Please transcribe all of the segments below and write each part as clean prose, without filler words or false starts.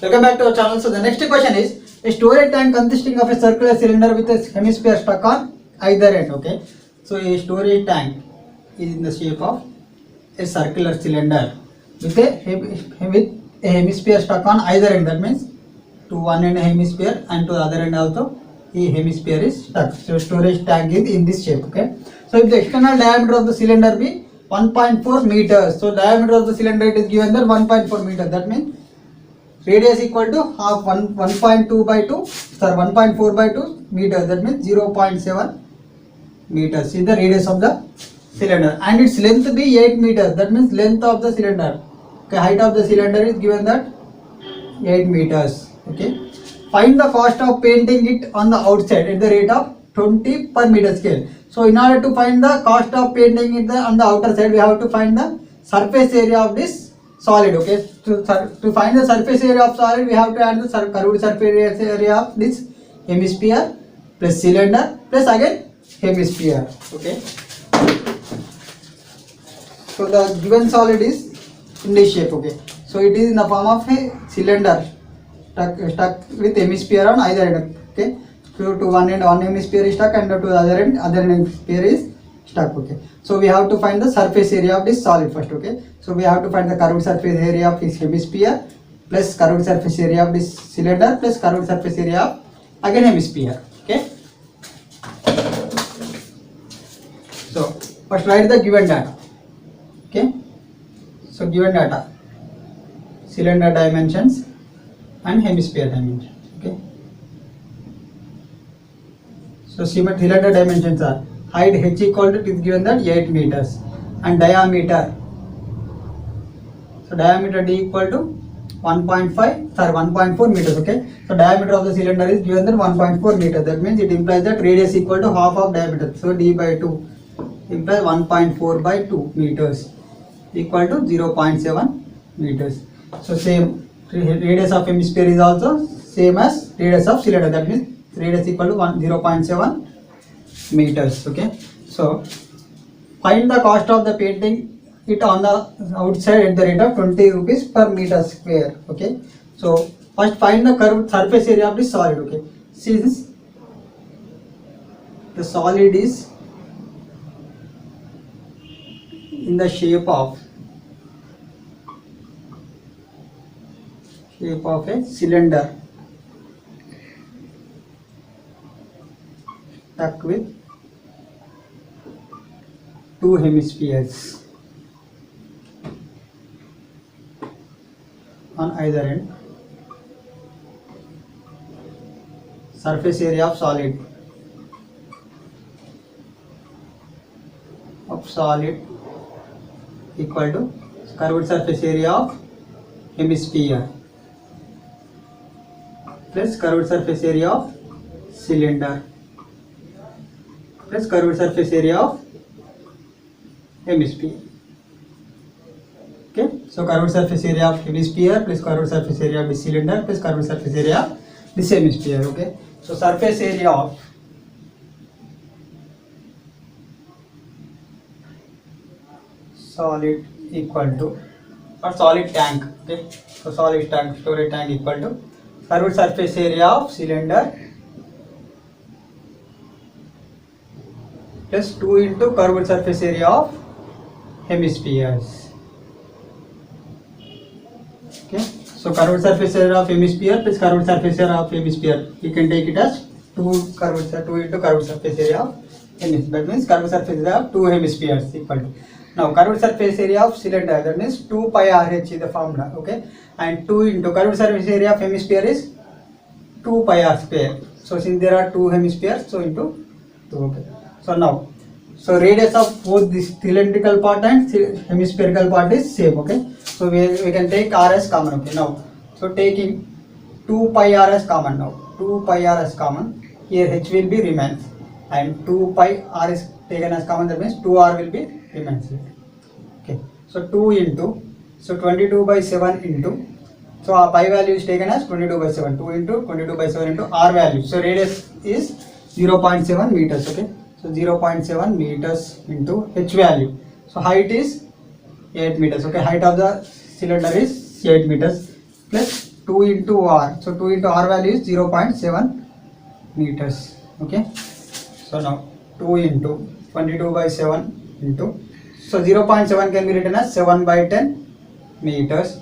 Welcome back to our channel. So the next question is a storage tank consisting of a circular cylinder with a hemisphere stuck on either end. Okay, so a storage tank is in the shape of a circular cylinder with a hemisphere stuck on either end. That means to one end hemisphere and to the other end also the hemisphere is stuck. So storage tank is in this shape. Okay, so if the external diameter of the cylinder be 1.4 meters, so diameter of the cylinder it is given there 1.4 meters. That means radius equal to half 1.2 by 2, sorry 1.4 by 2 meters. That means 0.7 meters is the radius of the cylinder, and its length be 8 meters. That means length of the cylinder. Okay, height of the cylinder is given that 8 meters. Okay, find the cost of painting it on the outside at the rate of 20 per meter scale. So in order to find the cost of painting it on the outer side, we have to find the surface area of this solid. Okay, to find the surface area of solid, we have to add the curved surface area of this hemisphere plus cylinder plus again hemisphere. Okay, so the given solid is in this shape. Okay, so it is in the form of a cylinder stuck with hemisphere on either end. Okay, so to one end one hemisphere is stuck and to the other hemisphere is stuck. Okay, so we have to find the surface area of this solid first. Okay, so we have to find the curved surface area of this hemisphere plus curved surface area of this cylinder plus curved surface area of again hemisphere. Okay, so first write the given data. Okay, so given data, cylinder dimensions and hemisphere dimensions. Okay, so cylinder dimensions are height h equal to, it is given that 8 meters, and diameter, so diameter d equal to 1.4 meters. Okay, so diameter of the cylinder is given that 1.4 meters. That means it implies that radius equal to half of diameter, so d by 2 implies 1.4 by 2 meters equal to 0.7 meters. So same radius of hemisphere is also same as radius of cylinder. That means radius equal to 0.7 meters. Okay, so find the cost of the painting it on the outside at the rate of 20 rupees per meter square. Okay, so first find the curved surface area of the solid. Okay, since the solid is in the shape of a cylinder stuck with two hemispheres on either end, surface area of solid equal to curved surface area of hemisphere plus curved surface area of cylinder plus curved surface area of hemisphere. Okay, so curved surface area of hemisphere plus curved surface area of the cylinder plus curved surface area of this hemisphere. Okay, so surface area of solid equal to, or solid tank. Okay, so solid tank, storage tank equal to curved surface area of cylinder plus 2 into curved surface area of hemispheres. Okay, so curved surface area of hemisphere plus curved surface area of hemisphere, you can take it as 2 into curved surface area of hemisphere. That means curved surface area of two hemispheres equal to, now curved surface area of cylinder, that means 2 pi RH is the formula. Okay, and 2 into curved surface area of hemisphere is 2 pi r square. So since there are two hemispheres, so into 2. Okay, so now, so radius of both this cylindrical part and hemispherical part is same. Okay, so we can take r as common. Okay, now so taking 2 pi r as common, now 2 pi r as common, here h will be remains and 2 pi r is taken as common, that means 2r will be remains. Okay, so 2 into, so 22 by 7 into, so our pi value is taken as 22 by 7, 2 into 22 by 7 into r value, so radius is 0.7 meters. Okay, so 0.7 meters into h value, so height is 8 meters. Okay, height of the cylinder is 8 meters plus 2 into r. So 2 into r value is 0.7 meters. Okay. So now 2 into 22 by 7 into, so 0.7 can be written as 7 by 10 meters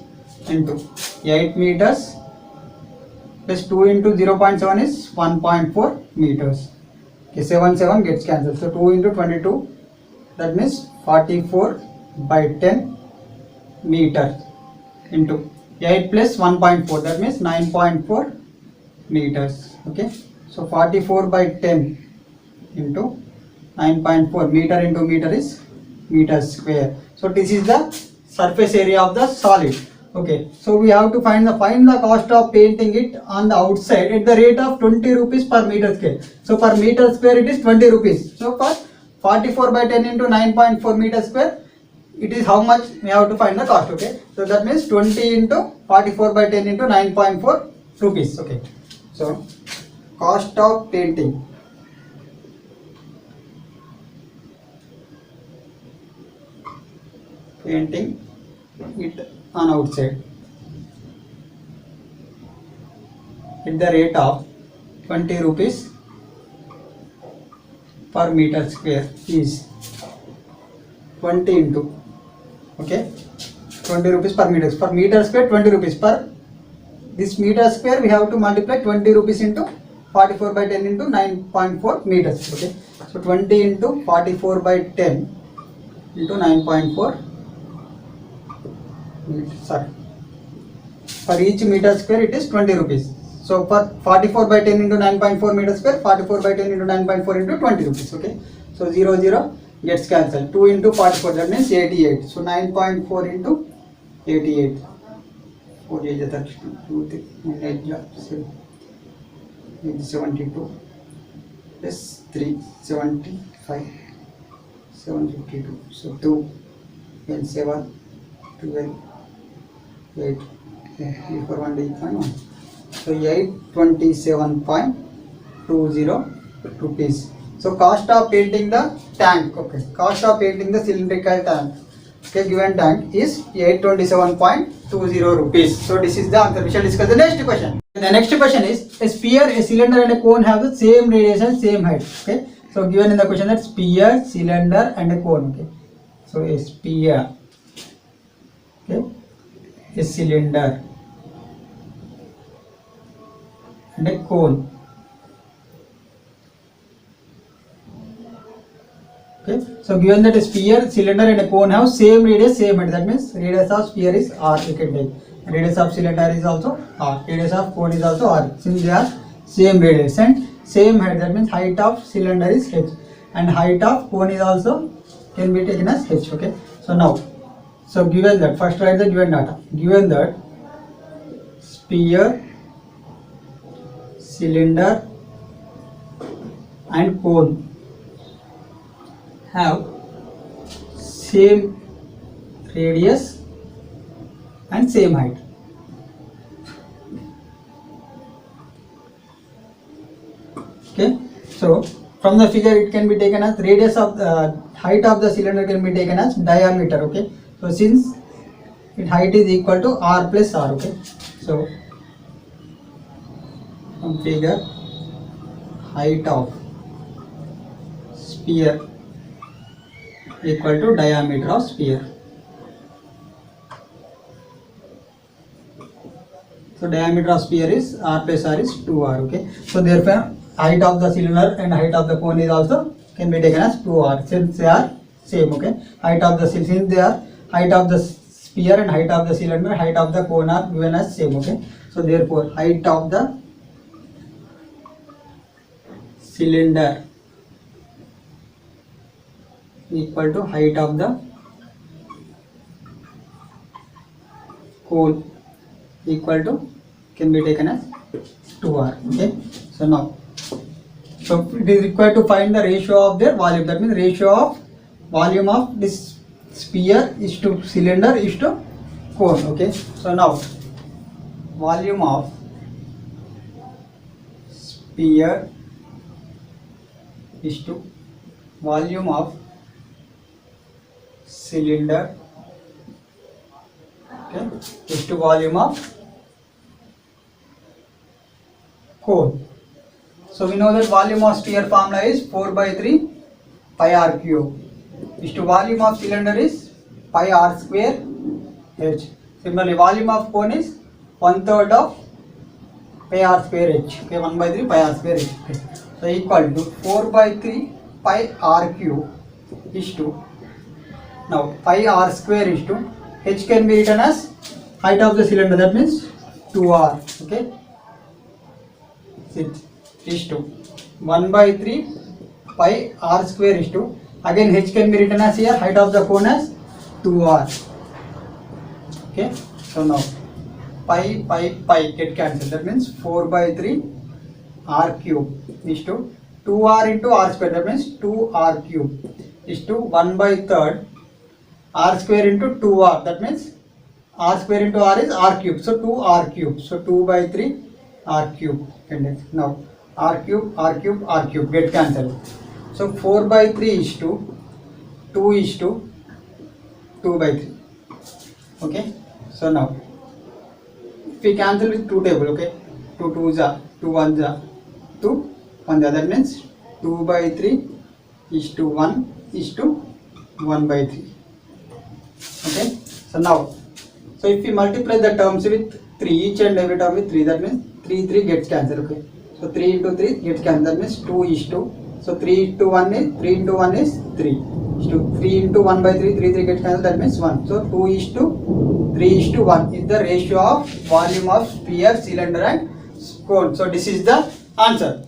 into 8 meters plus 2 into 0.7 is 1.4 meters. Okay, 7 gets cancelled. So 2 into 22, that means 44 by 10 meter into 8 plus 1.4, that means 9.4 meters. Okay, so 44 by 10 into 9.4, meter into meter is meter square. So this is the surface area of the solid. Okay, so we have to find the cost of painting it on the outside at the rate of 20 rupees per meter square. So per meter square it is 20 rupees. So for 44 by 10 into 9.4 meter square, it is how much we have to find the cost. Okay, so that means 20 into 44 by 10 into 9.4 rupees. Okay, so cost of painting it on outside at the rate of 20 rupees per meter square is 20 into, okay, 20 rupees per meter square 20 rupees per this meter square. We have to multiply 20 rupees into 44 by 10 into 9.4 meters. Okay, so 20 into 44 by 10 into 9.4 meters. Sorry, for each meter square it is 20 rupees. So for 44 by 10 into 9.4 meter square, 44 by 10 into 9.4 into 20 rupees. Okay, so 0 gets cancelled. 2 into 44, that means 88. So 9.4 into 88. 4 is 32, 72 plus 3, 75, 752. So 2 and 7, 12, 8, 3 for 1 day, 1. So 827.20 rupees. So cost of painting the tank, okay, cost of painting the cylindrical tank, okay, given tank is 827.20 rupees. So this is the answer. We shall discuss the next question. The next question is, a sphere, a cylinder and a cone have the same radius and same height. Okay, so given in the question that sphere, cylinder and a cone. Okay, so a sphere, okay, a cylinder and a cone. Okay, so given that a sphere, cylinder and a cone have same radius, same height, that means radius of sphere is r, we can take. Radius of cylinder is also r, radius of cone is also r, since they are same radius and same height, that means height of cylinder is h and height of cone is also can be taken as h. Okay, so now, so given that, first write the given data. Given that sphere, cylinder and cone have same radius and same height. Okay, so from the figure it can be taken as radius of the height of the cylinder can be taken as diameter. Okay, so since its height is equal to r plus r. Okay, so from figure, height of sphere equal to diameter of sphere. So diameter of sphere is r plus r is 2r. Okay, so therefore height of the cylinder and height of the cone is also can be taken as 2r since they are same. Okay, height of the, since they are height of the sphere and height of the cylinder, height of the cone are given as same. Okay, so therefore height of the cylinder equal to height of the cone equal to can be taken as 2r. Okay, so now, so it is required to find the ratio of their volume, that means ratio of volume of this sphere is to cylinder is to cone. Okay, so now volume of sphere is to volume of cylinder, okay, is to volume of cone. So we know that volume of sphere formula is 4 by 3 pi r cube. Is to volume of cylinder is pi r square h. Similarly, volume of cone is 1/3 of pi r square h. Okay, 1 by 3 pi r square h. Okay. So equal to 4 by 3 pi r cube is to, now pi r square is to, h can be written as height of the cylinder, that means 2r. Okay, is to 1 by 3 pi r square is to, again h can be written as here height of the cone as 2r. Okay, so now pi get cancelled, that means 4 by 3 r cube is to 2r into r square, that means 2r cube is to 1 by 3rd r square into 2r, that means r square into r is r cube, so 2r cube, so 2 by 3 r cube. And now r cube get cancelled, so 4 by 3 is to 2 is to 2 by 3. Okay, so now if we cancel with 2 table, okay, 2 2s are 2 1s are 2 1, that means 2 by 3 is to 1 is to 1 by 3. Okay, so now, so if we multiply the terms with 3, each and every term with 3, that means 3 gets cancelled. Okay, so 3 into 3 gets cancelled, that means 2 is to, so 3 into 1 is 3 into 1 is 3 is to 3 into 1 by 3 gets cancelled, that means 1, so 2 is to 3 is to 1 is the ratio of volume of sphere, cylinder and cone. So this is the answer.